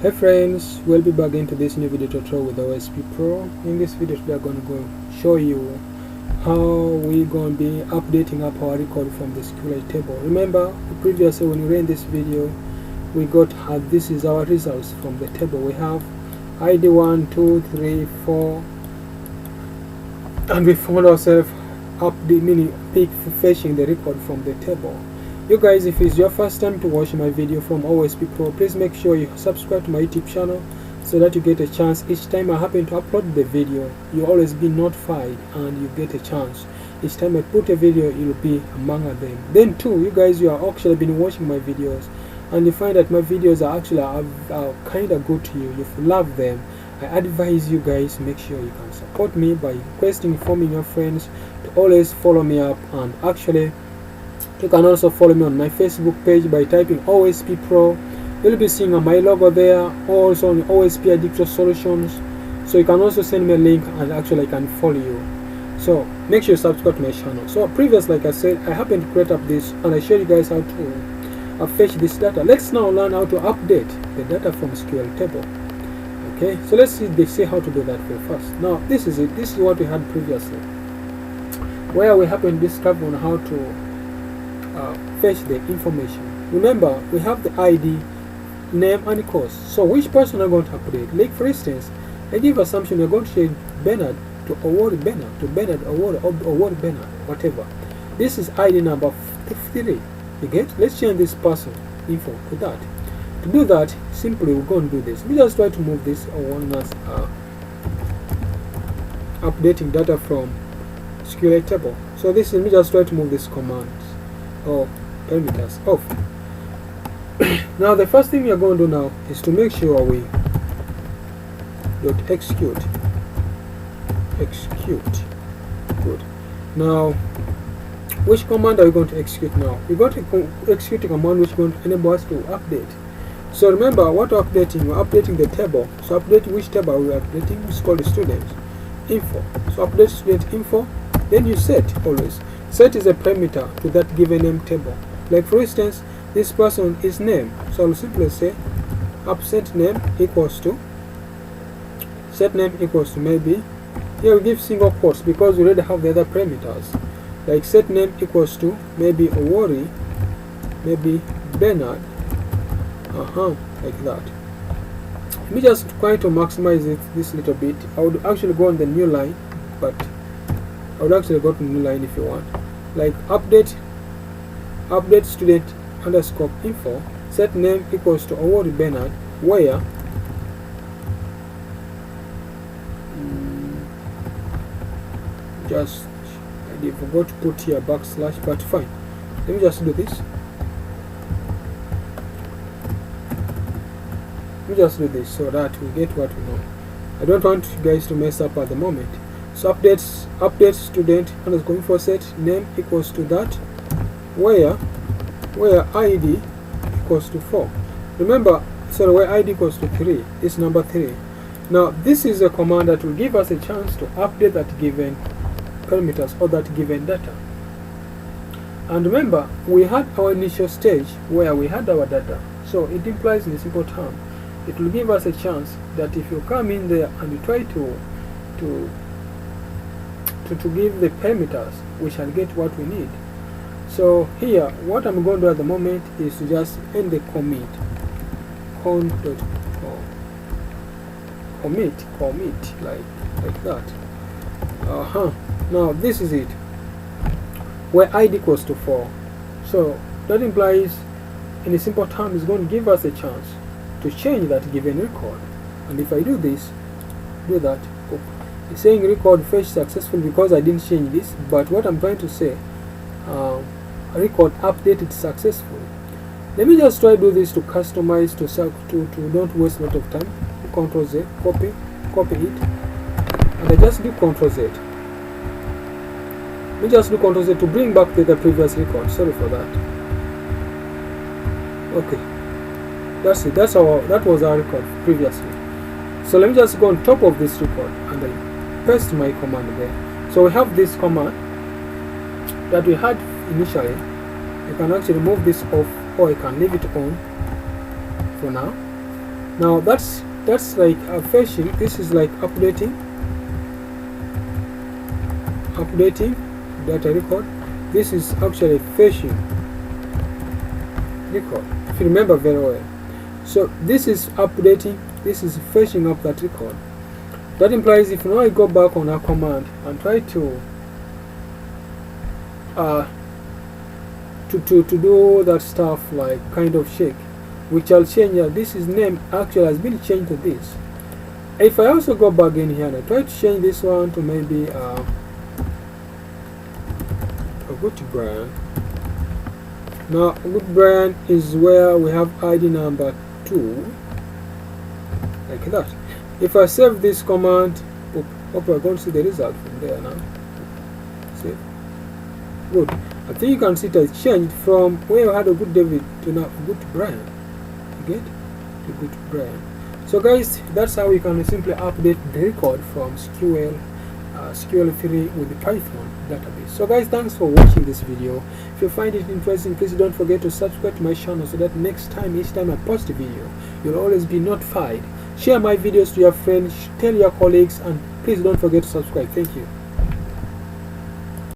Hey friends, we'll be back into this new video tutorial with OSP Pro. In this video we are going to show you how we're going to be updating up our record from the SQLite table. Remember previously when we ran this video we got this is our results from the table. We have ID 1, 2, 3, 4 and we found ourselves fetching the record from the table. You guys, if it's your first time to watch my video from OSP Pro, please make sure you subscribe to my YouTube channel so that you get a chance each time I happen to upload the video. You always be notified and you get a chance each time I put a video. You'll be among them. Then too, you guys, you are actually been watching my videos and you find that my videos are actually kind of good to you. If you love them, I advise you guys, make sure you can support me by requesting, informing your friends to always follow me up. And actually you can also follow me on my Facebook page by typing OSP Pro. You'll be seeing my logo there, also on OSP Addictor Solutions. So you can also send me a link and actually I can follow you. So make sure you subscribe to my channel. So previously, like I said, I happened to create up this and I showed you guys how to fetch this data. Let's now learn how to update the data from SQL table. Okay, so let's see how to do that first. Now this is it. This is what we had previously, where we happened to discover on how to fetch the information. Remember, we have the ID, name and course. So which person are going to update? Like for instance, I give assumption you're going to change Bernard to Award Bernard, to Bernard Award Bernard, whatever. This is ID number 3. You get? Let's change this person info to that. To do that, simply we're going to do this. We just try to move this on as updating data from SQLite table. So this is me just try to move this command or parameters off. Now the first thing we are going to do now is to make sure we execute. Good. Now which command are we going to execute now? We're going to execute a command which is going to enable us to update. So remember what we're updating, we're updating the table. So update which table we're updating is called the student info. So update student info, then you set always. Set is a parameter to that given name table. Like for instance, this person is name. So I'll simply say upset name equals to set name equals to maybe, here we give single quotes because we already have the other parameters. Like set name equals to maybe Owori, maybe Bernard, like that. Let me just try to maximize it this little bit. I would actually go on the new line, but I would actually go to the new line if you want. Like update student underscore info, set name equals to Award Bernard, where just I forgot to put here backslash, but fine. Let me just do this. Let me just do this so that we get what we know. I don't want you guys to mess up at the moment. So update student underscore info, set name equals to that, where ID equals to 4. Remember, sorry, where ID equals to 3 is number 3. Now this is a command that will give us a chance to update that given parameters or that given data. And remember, we had our initial stage where we had our data. So it implies in a simple term, it will give us a chance that if you come in there and you try to give the parameters, we shall get what we need. So here, what I'm going to do at the moment is to just end the commit like that. Now this is it, where ID equals to 4. So that implies in a simple term is going to give us a chance to change that given record. And if I do this, do that, it's saying record fetched successful because I didn't change this, but what I'm trying to say, record updated successfully. Let me just try to do this to customize to don't waste a lot of time. Ctrl Z, copy it, and I just do Ctrl Z. Let me just do Ctrl Z to bring back the previous record. Sorry for that. Okay, that's it. That was our record previously. So let me just go on top of this record and then paste my command there. So we have this command that we had initially. You can actually move this off or you can leave it on for now. Now that's like fetching. This is like updating data record. This is actually fetching record, if you remember very well. So this is updating, this is fetching up that record. That implies if now I go back on a command and try to do that stuff like kind of shake, which I'll change. This is name actually has been changed to this. If I also go back in here and I try to change this one to maybe I'll go to Brian. Now good Brian is where we have ID number 2, like that. If I save this command, hope we're going to see the result from there now. Save. Good. I think you can see it has changed from where I had a good David to now a good Brian. You get? To good Brian. So guys, that's how you can simply update the record from SQLite3 with the Python database. So guys, thanks for watching this video. If you find it interesting, please don't forget to subscribe to my channel so that each time I post a video, you'll always be notified. Share my videos to your friends, tell your colleagues, and please don't forget to subscribe. Thank you.